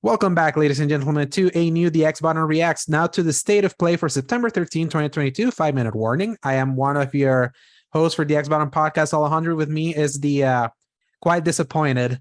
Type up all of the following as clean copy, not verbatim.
Welcome back, ladies and gentlemen, to a new The X Button Reacts. Now to the state of play for September 13, 2022. 5-minute warning. I am one of your hosts for the X Button podcast. Alejandro. With me is the quite disappointed.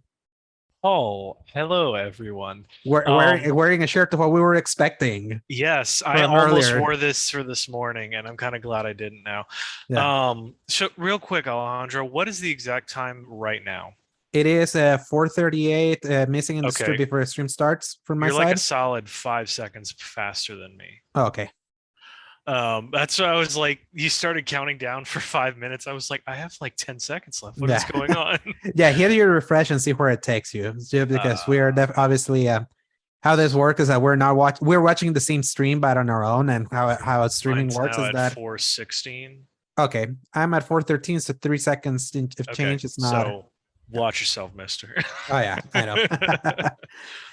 Oh, hello everyone. Wearing a shirt of what we were expecting Yes, I from almost earlier. wore this for this morning, and I'm kind of glad I didn't now. Yeah. So real quick, Alejandro, what is the exact time right now? It is 4:38, missing in the stream Okay, before the stream starts from my you're like a side. solid 5 seconds faster than me. Oh, okay. That's why I was like, you started counting down for 5 minutes. I was like, I have like 10 seconds left. What is Yeah. going on? Yeah, hit your refresh and see where it takes you. Just because we are obviously how this works is that we're watching the same stream but on our own, and how streaming Mine's works now is at that 4:16. okay, I'm at 4:13, so 3 seconds of Okay, change. It's not. so watch yourself, mister. Oh yeah, I know.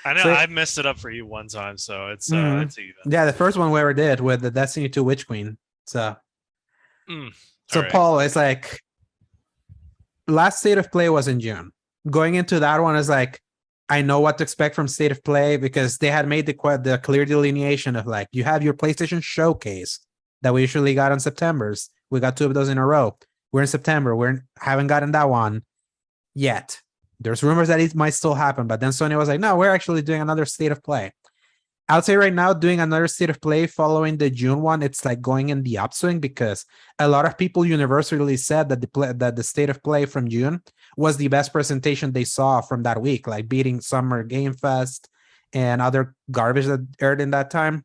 I know So I messed it up for you one time, so mhm. it's even. Yeah, the first one we ever did with the Destiny 2 Witch Queen. So Mm, all so right. Paul, it's like last state of play was in June. Going into that one is like I know what to expect from state of play because they had made the clear delineation of like you have your PlayStation showcase that we usually got on September's. We got two of those in a row. We're in September. Haven't gotten that one yet. There's rumors that it might still happen, but then Sony was like, no, we're actually doing another state of play. I would say right now, doing another state of play following the June one, it's like going in the upswing because a lot of people universally said that the state of play from June was the best presentation they saw from that week, like beating Summer Game Fest and other garbage that aired in that time.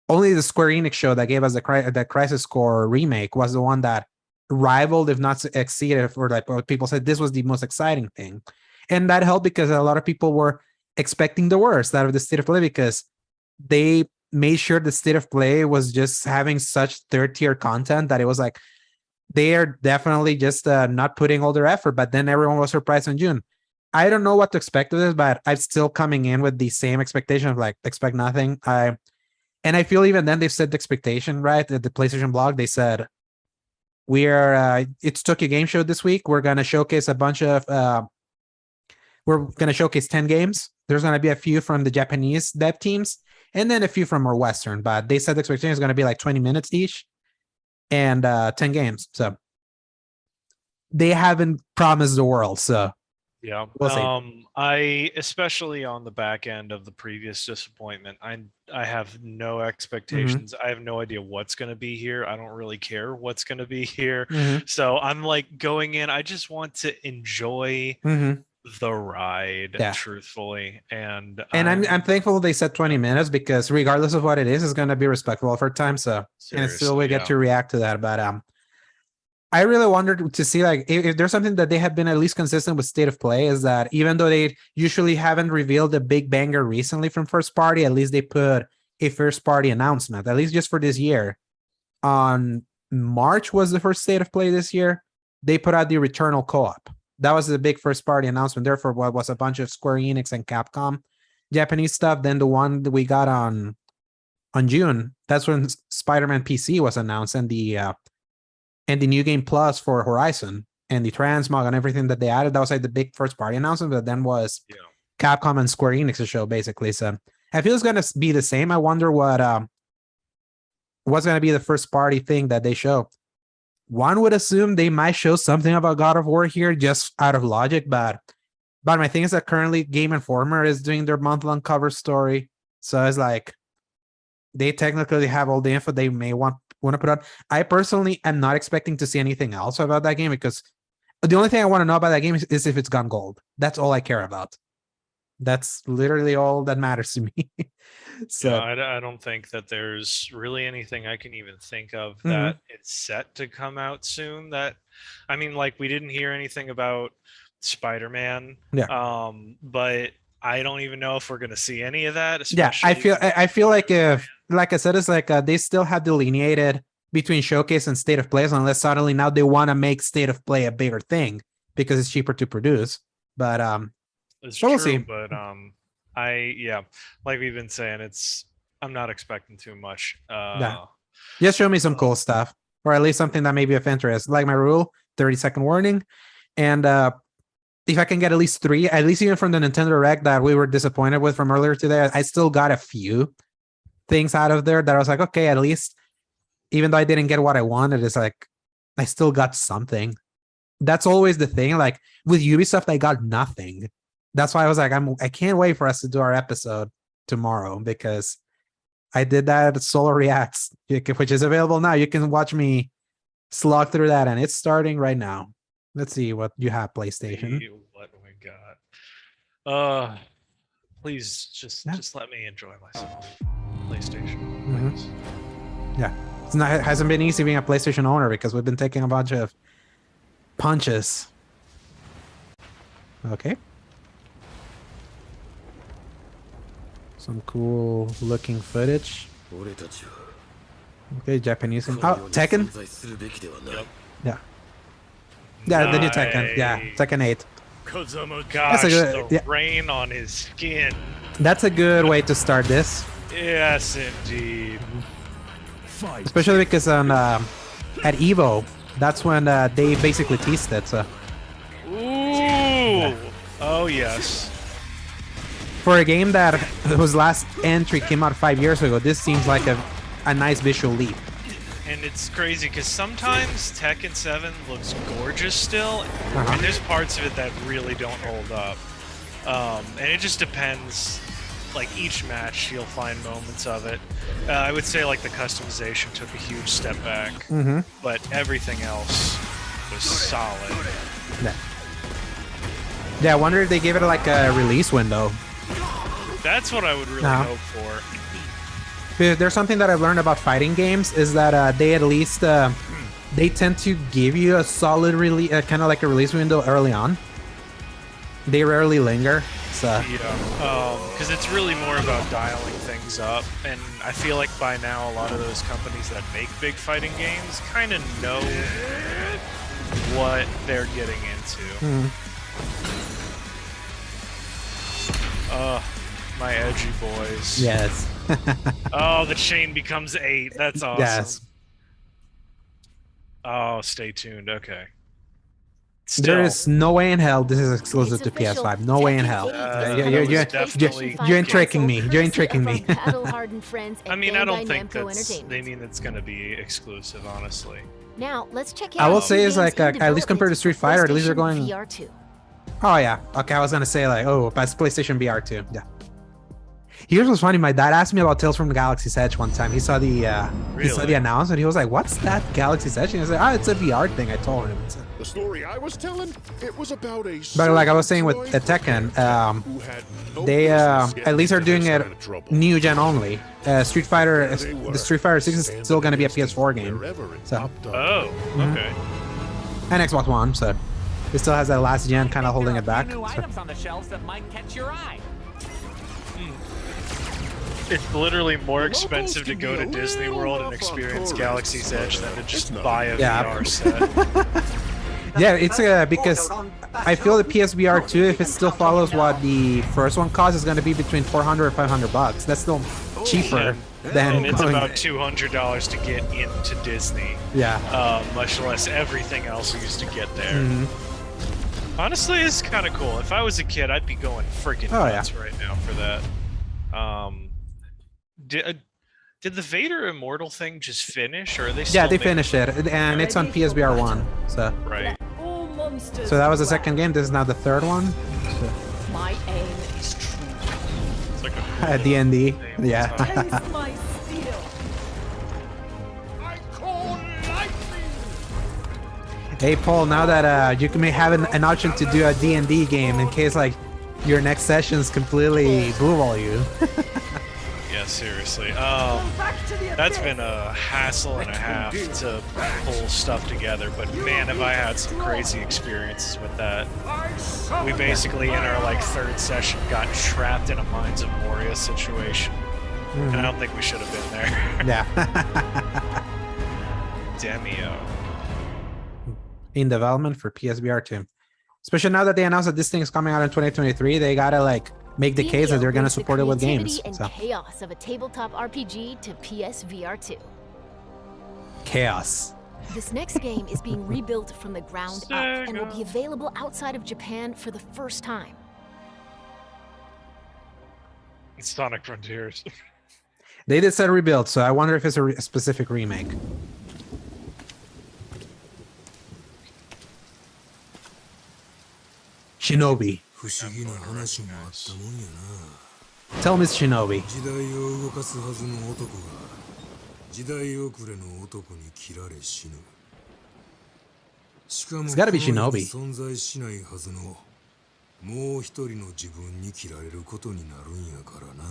Only the Square Enix show that gave us the Crisis Core remake was the one that rivaled, if not exceeded, or like what people said this was the most exciting thing, and that helped because a lot of people were expecting the worst out of the state of play because they made sure the state of play was just having such third tier content that it was like they are definitely just not putting all their effort. But then everyone was surprised in June. I don't know what to expect of this, but I'm still coming in with the same expectation of like expect nothing. I feel even then they've set the expectation right at the PlayStation blog. They said we are it's Tokyo Game Show this week. We're gonna showcase a bunch of we're gonna showcase 10 games. There's gonna be a few from the Japanese dev teams and then a few from our Western, but they said the expectation is gonna be like 20 minutes each and 10 games. So they haven't promised the world. So Yeah. we'll see. I especially on the back end of the previous disappointment, I have no Mm-hmm. expectations. I have no idea what's going to be here. I don't really care what's going to be here. Mm-hmm. So I'm like going in, I just want to enjoy Mm-hmm. the ride, Yeah. truthfully. And And I'm I'm thankful they said 20 minutes because regardless of what it is, it's gonna be respectful of our time. So and still we seriously, get yeah. to react to that. But I really wondered to see like if there's something that they have been at least consistent with state of play is that even though they usually haven't revealed a big banger recently from first party, at least they put a first party announcement, at least just for this year. On March was the first state of play this year. They put out the Returnal co-op. That was the big first party announcement. Therefore, what was a bunch of Square Enix and Capcom Japanese stuff. Then the one that we got on June, that's when Spider-Man PC was announced and the new game plus for Horizon and the transmog and everything that they added. That was like the big first party announcement, but then was Yeah. Capcom and Square Enix's show basically. So I feel it's gonna be the same. I wonder what's gonna be the first party thing that they show. One would assume they might show something about God of War here just out of logic, but my thing is that currently Game Informer is doing their month-long cover story. So it's like they technically have all the info they may want to put out. I personally am not expecting to see anything else about that game because the only thing I want to know about that game is if it's gone gold. That's all I care about. That's literally all that matters to me. Yeah, So, I don't think that there's really anything I can even think of mhm. that it's set to come out soon. That, I mean, like we didn't hear anything about Spider-Man, Yeah, but I don't even know if we're going to see any of that, yeah. I especially feel with I feel like if, like I said, it's like they still have delineated between showcase and state of play, unless suddenly now they want to make state of play a bigger thing because it's cheaper to produce. But it's but we'll true, see. but yeah, like we've been saying, I'm not expecting too much. Yeah, just show me some cool stuff, or at least something that may be of interest. Like my rule, 30-second warning, and if I can get at least 3, at least even from the Nintendo Direct that we were disappointed with from earlier today, I still got a few things out of there that I was like, okay, at least, even though I didn't get what I wanted, it's like I still got something. That's always the thing. Like with Ubisoft, I got nothing. That's why I was like, I can't wait for us to do our episode tomorrow, because I did that Solo Reacts, which is available now. You can watch me slog through that, and it's starting right now. Let's see what you have, PlayStation. What we got. Please just let me enjoy myself. PlayStation. Please. Yeah. It hasn't been easy being a PlayStation owner because we've been taking a bunch of punches. Okay. Some cool looking footage. Okay, Japanese. Oh, Tekken? Yep. Yeah. Yeah, the new Tekken. Yeah, Tekken 8. Gosh, good, the rain on his skin. That's a good way to start this. Yes, indeed. Especially because on at Evo, that's when they basically teased it. So. Ooh. Oh yes. For a game that whose last entry came out 5 years ago, this seems like a nice visual leap. And it's crazy because sometimes Tekken 7 looks gorgeous still, and there's parts of it that really don't hold up. And it just depends. Like each match, you'll find moments of it. I would say like the customization took a huge step back, but everything else was solid. Yeah, I wonder if they gave it like a release window. That's what I would really hope for. There's something that I've learned about fighting games is that they at least they tend to give you a solid release, kind of like a release window early on. They rarely linger. So. Yeah, because it's really more about dialing things up, and I feel like by now a lot of those companies that make big fighting games kind of know what they're getting into. My edgy boys. Yes. Oh, the chain becomes 8. That's awesome. Yes. Oh, stay tuned. Okay. There is no way in hell this is exclusive to PS5. No way in hell. You're tricking me. You're tricking me. I mean, I don't think they mean it's going to be exclusive, honestly. Now, let's check I will say is like at least compared to Street Fighter, at least they're going. Oh yeah. Okay, I was gonna say like, oh, that's PlayStation VR 2. Yeah. Here's what's funny. My dad asked me about Tales from the Galaxy's Edge one time. He saw the announcement. He was like, "What's that Galaxy's Edge?" And he was like, "Ah, it's a VR thing." I told him. The story I was telling, it was about a. But like I was saying with Tekken, they at least are doing it new gen only. The Street Fighter 6 is still going to be a PS4 game. So. Oh, okay. And Xbox One, so it still has that last gen kind of holding it back. New items on the shelves that might catch your eye. It's literally more expensive to go to Disney World and experience Galaxy's Edge than to just buy a VR set. Yeah, it's because I feel the PSVR 2, if it still follows what the first one costs, is going to be between $400 or $500. That's still cheaper than. And it's about $200 to get into Disney. Yeah. Much less everything else used to get there. Honestly, it's kind of cool. If I was a kid, I'd be going freaking nuts right now for that. Did the Vader Immortal thing just finish, or are they still Yeah, they finished it, and it's on PSVR 1. So. Right. So that was the second game. This is now the third one. So. My aim is true. It's like a cool D&D. Yeah. My steel. I call lightning. Hey Paul, now that you may have an option to do a D&D game in case like your next sessions completely blue ball you. Yeah, seriously. That's been a hassle and a half to pull stuff together, but man, have I had some crazy experiences with that. We basically, in our like third session, got trapped in a Mines of Moria situation, and I don't think we should have been there. Yeah. Demio. In development for PSVR 2. Especially now that they announced that this thing is coming out in 2023, they gotta like make the case that they're gonna support it with games. And so. chaos of a tabletop RPG to PSVR 2. Chaos. This next game is being rebuilt from the ground up and will Sega. be available outside of Japan for the first time. It's Sonic Frontiers. They did said rebuild, so I wonder if it's a specific remake. Shinobi. 不思議な話もあったもんやな。 Tell Miss Shinobi. 時代を動かすはずの男が時代遅れの男に切られ死ぬ。しかも It's gotta be この世 Shinobi. に存在しないはずのもう一人の自分に切られることになるんやからな。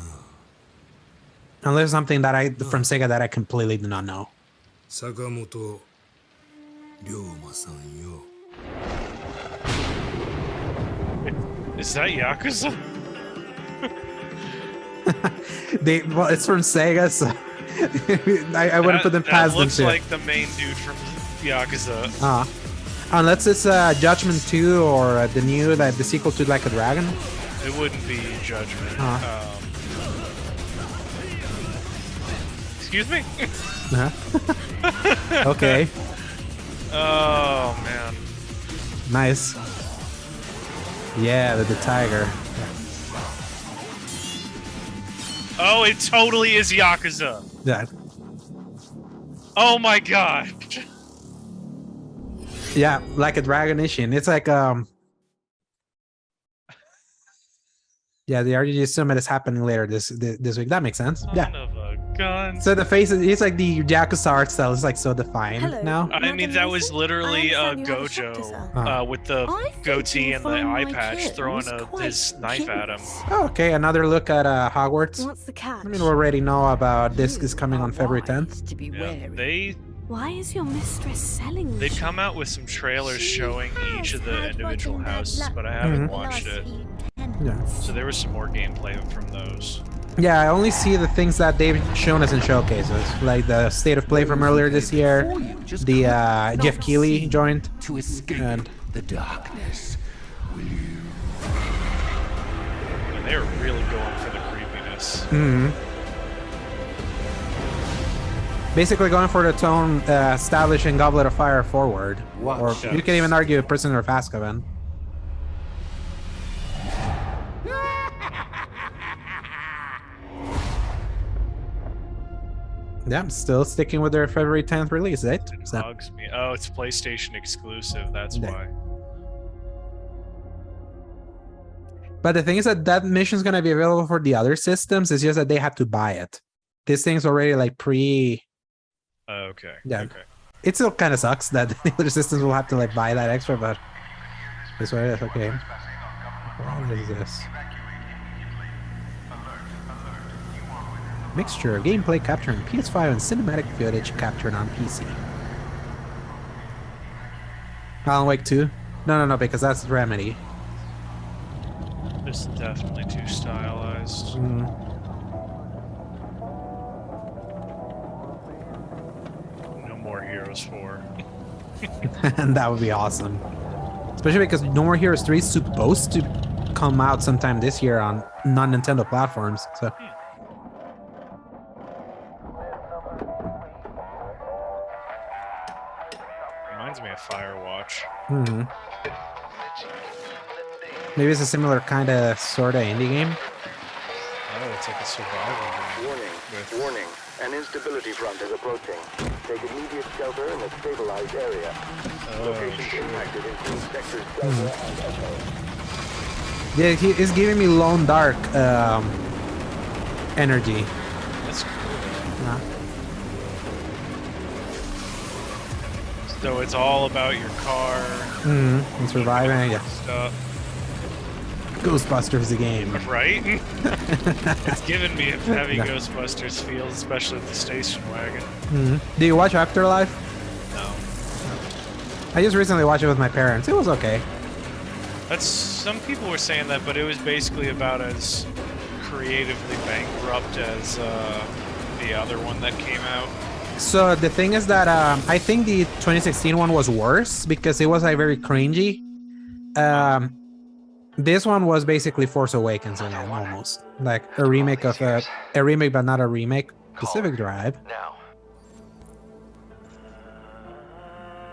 Unless something that from Sega that I completely do not know. 坂本龍馬さんよ。 Is that Yakuza? Well, it's from Sega, so I wouldn't put them past that them looks too. like the main dude from Yakuza. Unless it's Judgment 2 or the sequel to Like a Dragon. It wouldn't be Judgment. Excuse me? Okay, Oh, man. nice. Yeah, the tiger. Oh, it totally is Yakuza. Yeah, Oh my god. yeah, Like a Dragon Ishin. It's like yeah, the RGG Summit is happening later this week. That makes sense. Son Yeah. of a gun. So the face is like the Yakuza art style is like so defined Hello. now. I mean, that was literally I understand you have a shop to Gojo sell. with the I think goatee you'll and the find eye my patch kittens throwing quite his knife at him. cute. Oh, okay, another look at Hogwarts. What's the catch? I mean, we already know about this is coming on February 10th. To be Yeah, wary. Why is your mistress selling they'd come out with some trailers showing each of the individual houses, but I haven't watched it. Yeah. So there was some more gameplay from those. Yeah, I only see the things that they've shown us in showcases, like the State of Play from earlier this year, the Jeff Keighley joint, to escape and the darkness. Will you? And they were really going for the creepiness. basically going for the tone establishing Goblet of Fire forward. Or Watch you can even argue Prisoner of Azkaban. Yeah, I'm still sticking with their February 10th release date. It So, bugs me. Oh, it's PlayStation exclusive. That's Yeah. why. but the thing is that that mission is going to be available for the other systems. It's just that they have to buy it. This thing's already like Okay. Yeah. Okay. It still kind of sucks that the other systems will have to like buy that extra, but this way it's okay. What is this? Mixture of gameplay captured on PS5 and cinematic footage captured on PC. Alan Wake 2? No, because that's Remedy. This is definitely too stylized. No more Heroes 4. And that would be awesome. Especially because No More Heroes 3 is supposed to come out sometime this year on non-Nintendo platforms. So Reminds me of Firewatch. maybe it's a similar kind of sort of indie game. Oh, it's like a survival game. Warning. Warning. An instability front is approaching. Take immediate shelter in a stabilized area. Locations impacted include sectors Delta and Echo. Yeah, he is giving me Lone Dark energy. That's cool. Yeah. So it's all about your car And surviving, yeah. stuff, Ghostbusters the game. right? It's giving me a heavy Yeah. Ghostbusters feel, especially with the station wagon. Do you watch Afterlife? No. I just recently watched it with my parents. It was okay. That's some people were saying that, but it was basically about as creatively bankrupt as the other one that came out. So the thing is that I think the 2016 one was worse because it was like very cringy. This one was basically Force Awakens again, almost like a remake of a remake, but not a remake. Pacific Drive. Now.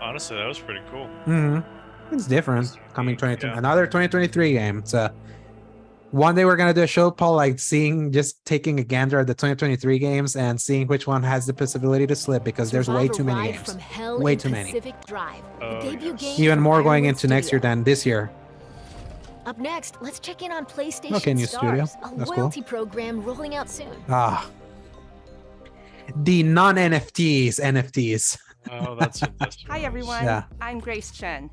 Honestly, that was pretty cool. It's different. Coming 22, Yeah. another 2023 game. So one day we're gonna do a show, Paul, like just taking a gander at the 2023 games and seeing which one has the possibility to slip because there's way Survive a too many ride games. From hell Way in too many. Pacific Drive, the Oh, debut yes. game Even from more going Ironwood into next year Studio. than this year. Up next, let's check in on PlayStation Okay, new studio. Stars, a That's cool. loyalty program rolling out soon. The non-NFTs, NFTs. Oh, that's what this Hi was. everyone, Yeah. I'm Grace Chen.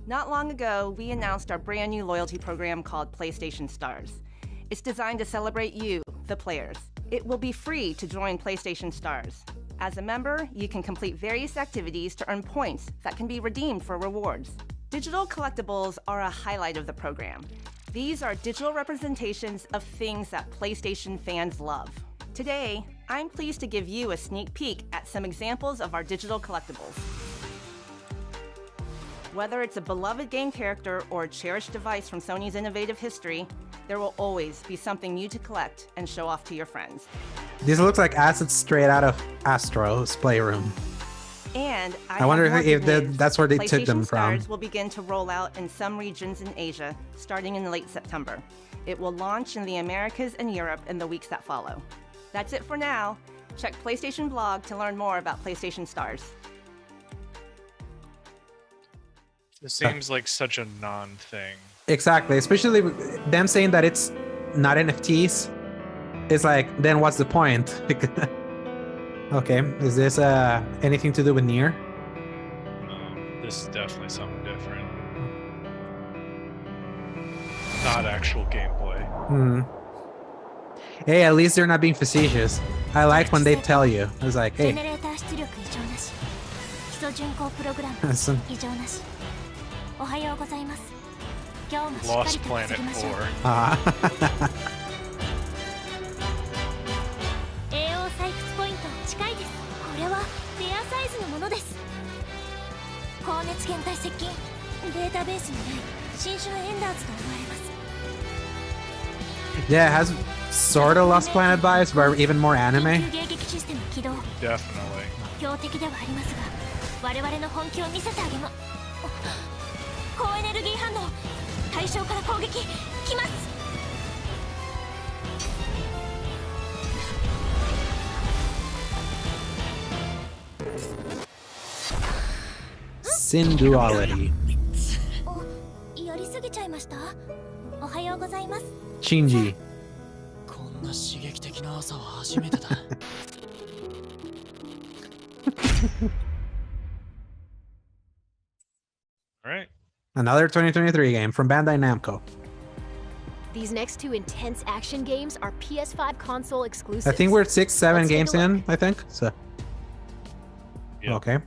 Not long ago, we announced our brand new loyalty program called PlayStation Stars. It's designed to celebrate you, the players. It will be free to join PlayStation Stars. As a member, you can complete various activities to earn points that can be redeemed for rewards. Digital collectibles are a highlight of the program. These are digital representations of things that PlayStation fans love. Today, I'm pleased to give you a sneak peek at some examples of our digital collectibles. Whether it's a beloved game character or a cherished device from Sony's innovative history, there will always be something new to collect and show off to your friends. This looks like assets straight out of Astro's Playroom. And I wonder have more if good news. that's where they took them PlayStation from. Stars will begin to roll out in some regions in Asia, starting in late September. It will launch in the Americas and Europe in the weeks that follow. That's it for now. Check PlayStation blog to learn more about PlayStation Stars. It seems like such a non-thing. Exactly, especially with them saying that it's not NFTs. It's like, then what's the point? Okay, is this anything to do with Nier? This is definitely something different. Not actual gameplay. Hey, at least they're not being facetious. I like when they tell you. It's like, hey, ジェネレーター出力異常なし。基礎巡航プログラム some- 異常なし。おはようございます。今日もしっか Lost りと Planet 稼ぎましょう。 4. AO 採掘ポイント近いです。これはレアサイズのものです。高熱源体接近。データベースにない新種のエンダーズと思われます。 yeah, it has sort of Lost Planet vibes, but even more 緊 anime. 急迎撃システム起動。 Definitely. 強敵ではありますが、我々の本気を見せてあげま。高エネルギー反応。対象から攻撃来ます。 Sin Duality. お、やりすぎちゃいました。おはようございます。 Shinji. こんな刺激的な朝は初めてだ。 Alright. Another 2023 game from Bandai Namco. These next two intense action games are PS5 console exclusives. I think we're 6-7 Let's take a games look. in, I think. So Yep. okay.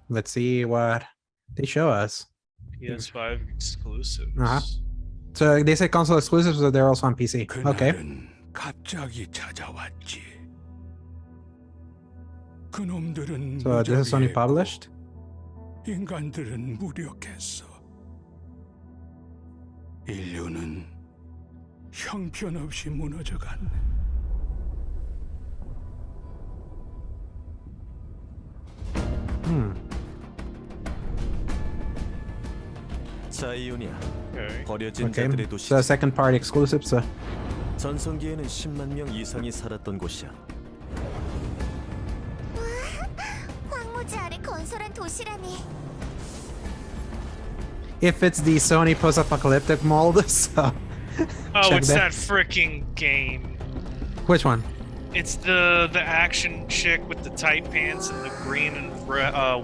Let's see what they show us. PS5 exclusives. Uh-huh. So they say console exclusives, so they're also on PC. Okay. 그날은 갑자기 찾아왔지. 그놈들은 So this is Sony 무적이고 published. 인간들은 무력했어. 인류는 형편없이 무너져갔네. 자이온이야. Okay. 버려진 Okay. 자들의 So 도시. second party exclusive. So 전성기에는 10만 명 이상이 살았던 곳이야. 황무지 아래 건설한 도시라니. if it's the Sony post-apocalyptic mold, so Oh, check it's that. that freaking game. Which one? It's the action chick with the tight pants and the green and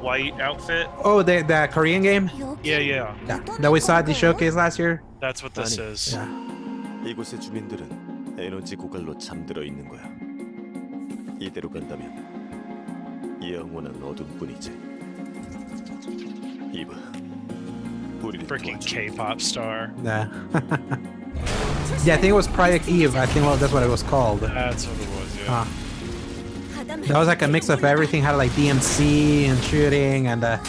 white outfit. Oh, the Korean game? Yeah, yeah. Yeah, that we saw at the showcase last year. That's what this 아니, is. 이곳의 주민들은 에너지 고갈로 잠들어 있는 거야. 이대로 간다면 영원한 어둠뿐이지. 이봐, 우리를 Freaking 도와줘. K-pop star. Yeah. Yeah, I think it was Project Eve. I think that's what it was called. That's what it was, yeah. That was like a mix of everything. Had like DMC and shooting and yeah.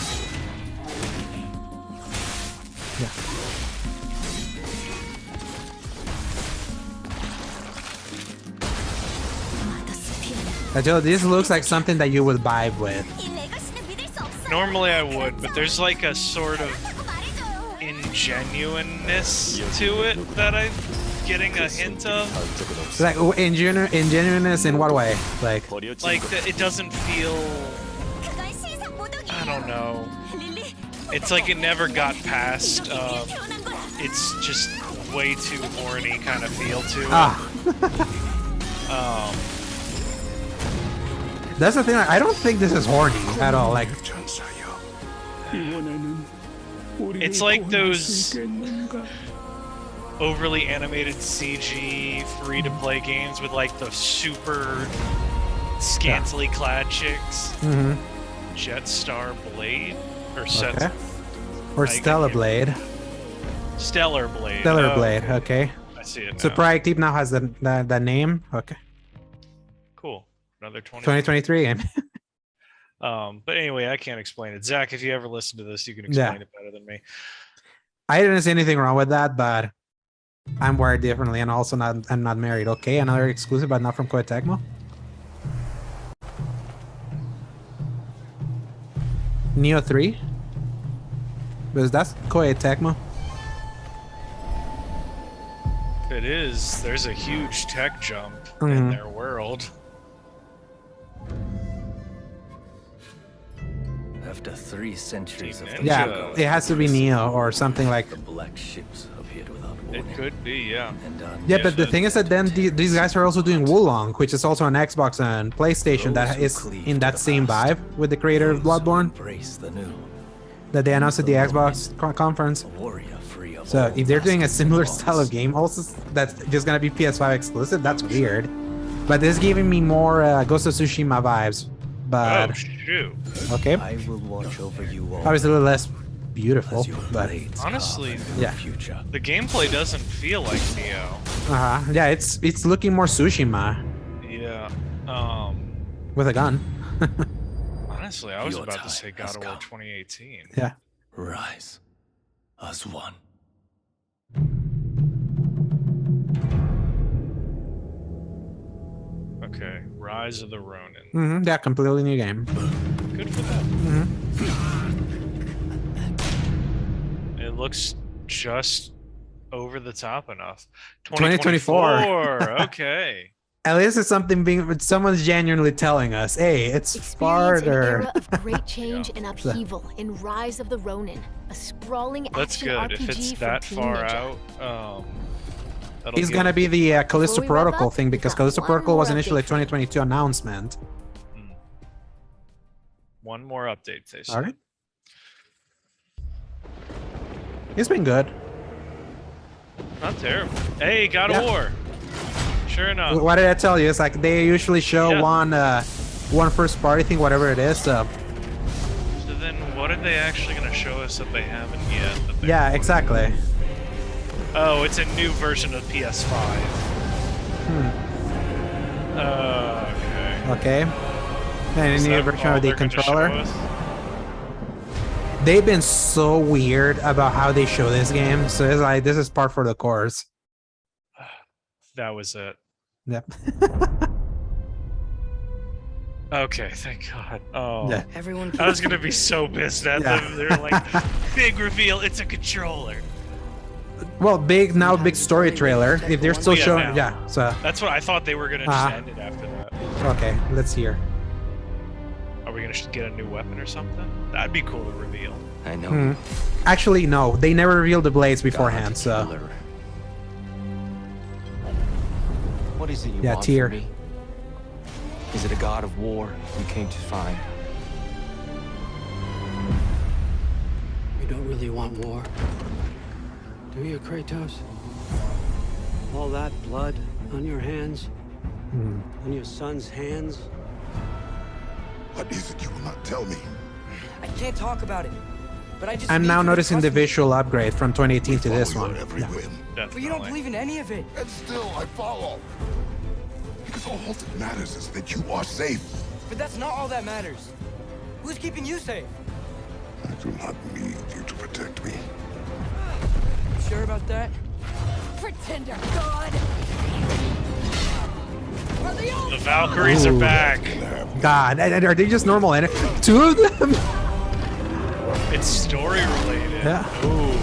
Joe, this looks like something that you would vibe with. Normally I would, but there's like a sort of ingenuineness to it that I'm getting a hint of. Like ingenuineness in what way? Like it doesn't feel. I don't know. It's like it never got past. It's just way too horny kind of feel to it. That's the thing. I don't think this is horny at all. Like, it's like those overly animated CG free-to-play games with like the super scantily clad chicks. Jetstar Blade or okay. Or Stellar Blade. Stellar Blade. Stellar Blade. Okay. I see it now. So Project Deep now has the name. Okay. Cool. Another 2023 game. But anyway, I can't explain it. Zach, if you ever listen to this, you can explain it better than me. I didn't see anything wrong with that, but I'm wired differently, and also I'm not married. Okay, another exclusive, but not from Koei Tecmo. Neo 3? Because that's Koei Tecmo. It is. There's a huge tech jump in their world. After 3 centuries of yeah, it has to be Neo or something like. The black ships appeared without warning. It could be, yeah. Yeah, but the thing is that then these guys are also doing Wulong, which is also on Xbox and PlayStation that is in that same vibe with the creator of Bloodborne. That they announced at the Xbox conference. So if they're doing a similar style of game, also that's just gonna be PS5 exclusive, that's weird. But this is giving me more Ghost of Tsushima vibes. But shoot. Okay. I will watch over you all. Obviously a little less beautiful, but honestly, yeah. The gameplay doesn't feel like Neo. Yeah, it's looking more Tsushima. Yeah. With a gun. Honestly, I was about to say God of War 2018. Yeah. Rise as one. Okay, Rise of the Ronin. Yeah, completely new game. Good for them. It looks just over the top enough. 2024. Okay. At least it's something someone's genuinely telling us. Hey, it's farther. An era of great change and upheaval in Rise of the Ronin, a sprawling action RPG If it's from that Team far Ninja. out, It's gonna be the Callisto Protocol thing, because Callisto Protocol was initially a 2022 announcement. One more update, they say. All right. It's been good. Not terrible. Hey, God of War. Sure enough. What did I tell you? It's like they usually show one first party thing, whatever it is. So then, what are they actually gonna show us that they haven't yet? Yeah, exactly. Oh, it's a new version of PS5. Okay. Okay. And a new version of the controller. They've been so weird about how they show this game, so it's like this is part for the course. That was it. Yep. Okay, thank God. Oh, yeah. I was gonna be so pissed at them. They're like, big reveal, it's a controller. Well, big story trailer. If they're still showing, so that's what I thought they were gonna just end it after that. Okay, let's hear. Are we gonna get a new weapon or something? That'd be cool to reveal. I know. Actually, no. They never revealed the blades beforehand, so. What is it you Yeah, want tier. from me? Is it a god of war you came to find? You don't really want war, do you, Kratos? All that blood on your hands? On your son's hands? What is it you will not tell me? I can't talk about it, but I just. I'm need now you to noticing trust the me. visual upgrade from 2018 to this one. But you don't believe in any of it. And still I follow. Because all that matters is that you are safe. But that's not all that matters. Who's keeping you safe? I do not need you to protect me. You sure about that? Pretender god. The Valkyries are back. God, are they just normal? And 2 of them? It's story related. Yeah. Ooh.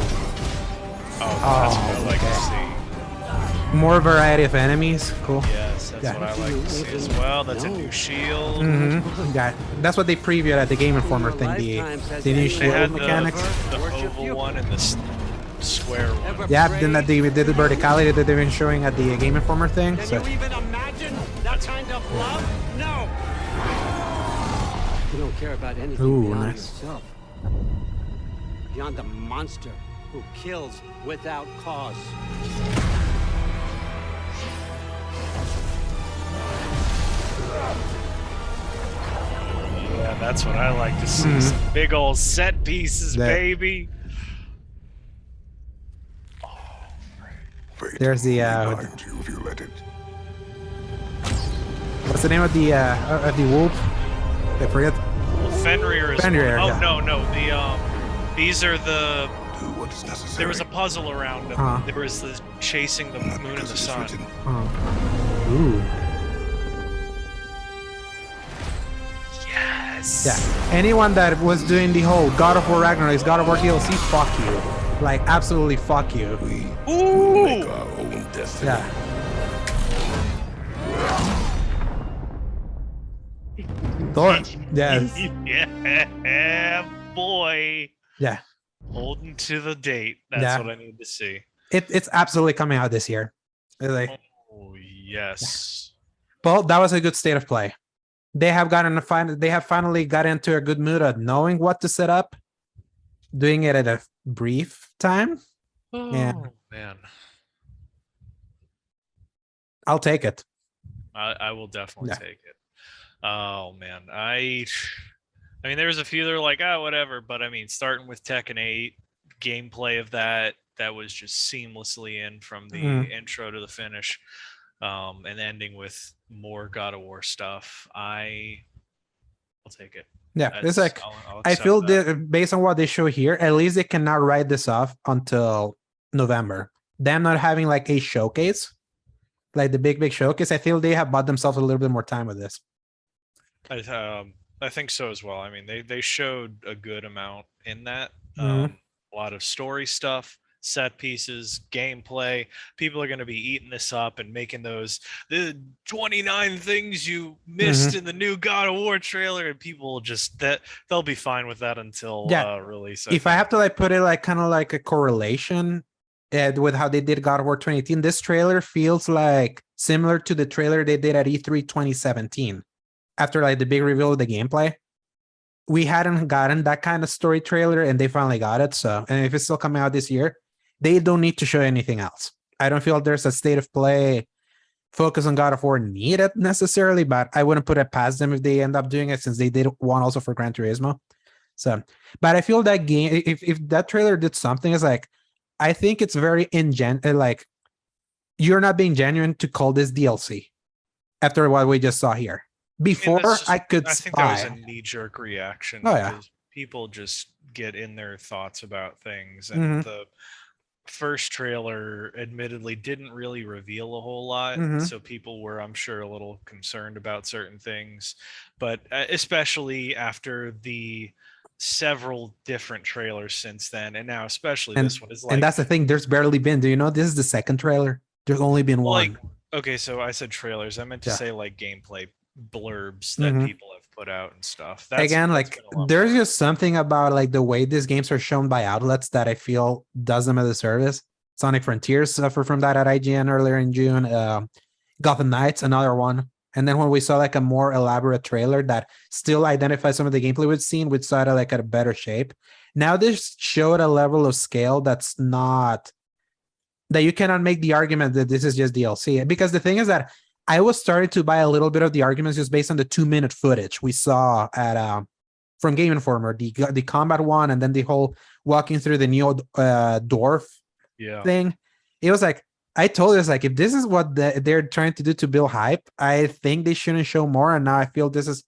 Oh, that's what I like to see. More variety of enemies. Cool. Yes, that's what I like to see as well. That's a new shield. Yeah, that's what they previewed at the Game Informer thing. The new shield mechanics. The oval one and the square one. Yeah, then that they did the verticality that they've been showing at the Game Informer thing. So. Can you even imagine that kind of love? No. You don't care about anything beyond yourself. Beyond the monster who kills without cause. Yeah, that's what I like to see. Some big old set pieces, baby. There's the what's the name of the wolf? I forget. Well, Fenrir is Fenrir, one. Oh yeah. no, these are the. There was a puzzle around them. There was the chasing the moon and the sun. Ooh. Yes. Yeah. Anyone that was doing the whole God of War Ragnarok, God of War DLC, fuck you. Like absolutely fuck you. Ooh. Make our own destiny. Yeah. Thor. Yes. Yeah, boy. Yeah. Holding to the date. That's what I need to see. It's absolutely coming out this year. It's like, oh yes. Well, that was a good state of play. They have finally got into a good mood of knowing what to set up, doing it at a brief time. Oh man. I'll take it. I will definitely take it. Oh man. I mean, there was a few that were like, whatever, but I mean, starting with Tekken 8, gameplay of that was just seamlessly in from the intro to the finish, and ending with more God of War stuff. I'll take it. Yeah, it's like I feel that based on what they show here, at least they cannot write this off until November. Them not having like a showcase, like the big showcase, I feel they have bought themselves a little bit more time with this. I think so as well. I mean, they showed a good amount in that. A lot of story stuff, set pieces, gameplay. People are going to be eating this up and making the 29 things you missed in the new God of War trailer, and people just they'll be fine with that until release. If I have to like put it like kind of like a correlation with how they did God of War 2018, this trailer feels like similar to the trailer they did at E3 2017. After like the big reveal of the gameplay, we hadn't gotten that kind of story trailer, and they finally got it. So, and if it's still coming out this year, they don't need to show anything else. I don't feel there's a state of play focus on God of War needed necessarily, but I wouldn't put it past them if they end up doing it, since they did one also for Gran Turismo. So, but I feel that game, if that trailer did something, is like, I think it's very like you're not being genuine to call this DLC after what we just saw here. Before I think that was a knee-jerk reaction. Oh yeah, people just get in their thoughts about things, and the first trailer admittedly didn't really reveal a whole lot, so people were, I'm sure, a little concerned about certain things. But especially after the several different trailers since then, and now especially this one is like, and that's the thing. There's barely been. Do you know this is the second trailer? There's only been one. Like, okay, so I said trailers. I meant to say like gameplay blurbs that people have put out and stuff. Again, like there's just something about like the way these games are shown by outlets that I feel does them a disservice. Sonic Frontiers suffered from that at IGN earlier in June. Gotham Knights, another one. And then when we saw like a more elaborate trailer that still identifies some of the gameplay we've seen, we saw it like at a better shape. Now this showed a level of scale that's not, that you cannot make the argument that this is just DLC. Because the thing is that I was starting to buy a little bit of the arguments just based on the 2-minute footage we saw at from Game Informer, the combat one, and then the whole walking through the new dwarf thing. It was like, I told us like, if this is what they're trying to do to build hype, I think they shouldn't show more. And now I feel this is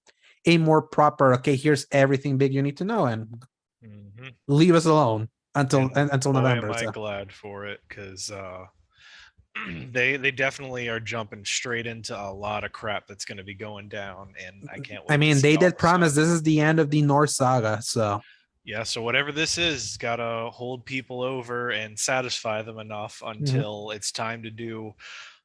a more proper, okay, here's everything big you need to know, and leave us alone until November. Am I glad for it, because they definitely are jumping straight into a lot of crap that's going to be going down, and I can't wait. I mean, they did promise this is the end of the Norse saga, so Yeah, so whatever this is, gotta hold people over and satisfy them enough until it's time to do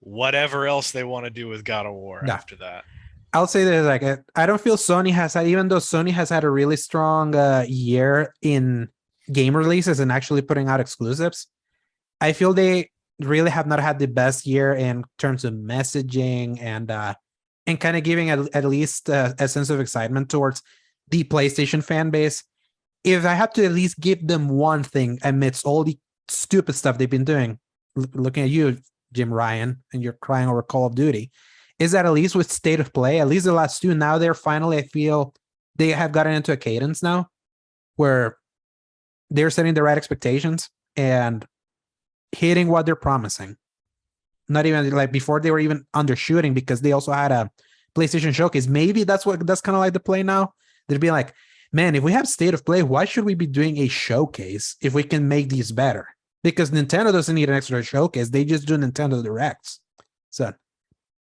whatever else they want to do with God of War Yeah. after that. I'll say that like I don't feel Sony has had, even though Sony has had a really strong year in game releases and actually putting out exclusives, I feel they really have not had the best year in terms of messaging and kind of giving at least a sense of excitement towards the PlayStation fan base. If I had to at least give them one thing amidst all the stupid stuff they've been doing, looking at you, Jim Ryan, and you're crying over Call of Duty, is that at least with State of Play, at least the last two, now they're finally, I feel they have gotten into a cadence now where they're setting the right expectations and hitting what they're promising. Not even like before they were even undershooting because they also had a PlayStation showcase. Maybe that's kind of like the play now. They'd be like, man, if we have State of Play, why should we be doing a showcase if we can make these better? Because Nintendo doesn't need an extra showcase. They just do Nintendo Directs. So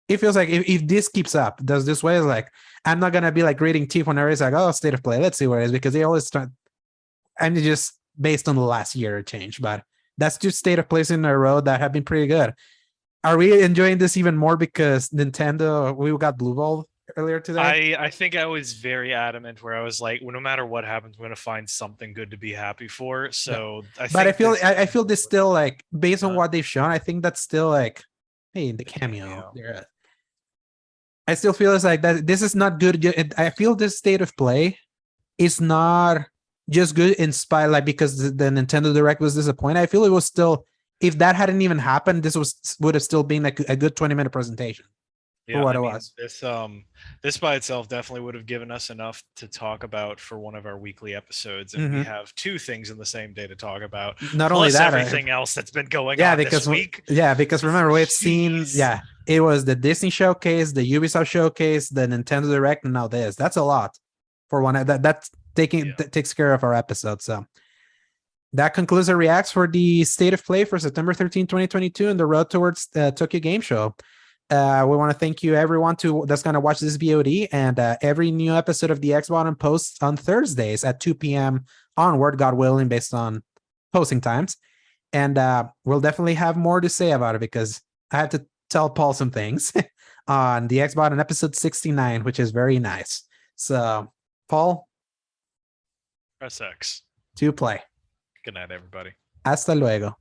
it feels like if this keeps up, does this way, is like, I'm not going to be like grading teeth whenever it's like, oh, State of Play, let's see where it is, because they always start, and just based on the last year it changed, but that's just State of Plays in a row that have been pretty good. Are we enjoying this even more because Nintendo, we got Blue Ball earlier today? I think I was very adamant where I was like, well, no matter what happens, we're going to find something good to be happy for. So I feel this still like, based on what they've shown, I think that's still like, hey, the cameo. I still feel it's like that. This is not good. I feel this State of Play is not just good in spite, like, because the Nintendo Direct was disappointing. I feel it was still, if that hadn't even happened, this would have still been like a good 20-minute presentation for what it was. This by itself definitely would have given us enough to talk about for one of our weekly episodes, and we have two things in the same day to talk about. Not only that, everything else that's been going on this week. Because remember, we've seen, it was the Disney showcase, the Ubisoft showcase, the Nintendo Direct, and now this. That's a lot for one. That takes care of our episode. So that concludes our reacts for the State of Play for September 13, 2022, and the road towards the Tokyo Game Show. We want to thank you, everyone, that's going to watch this VOD, and every new episode of the X-Bottom posts on Thursdays at 2 p.m. onward, God willing, based on posting times. And we'll definitely have more to say about it because I have to tell Paul some things on the X-Bottom episode 69, which is very nice. So, Paul, press X to play. Good night, everybody. Hasta luego.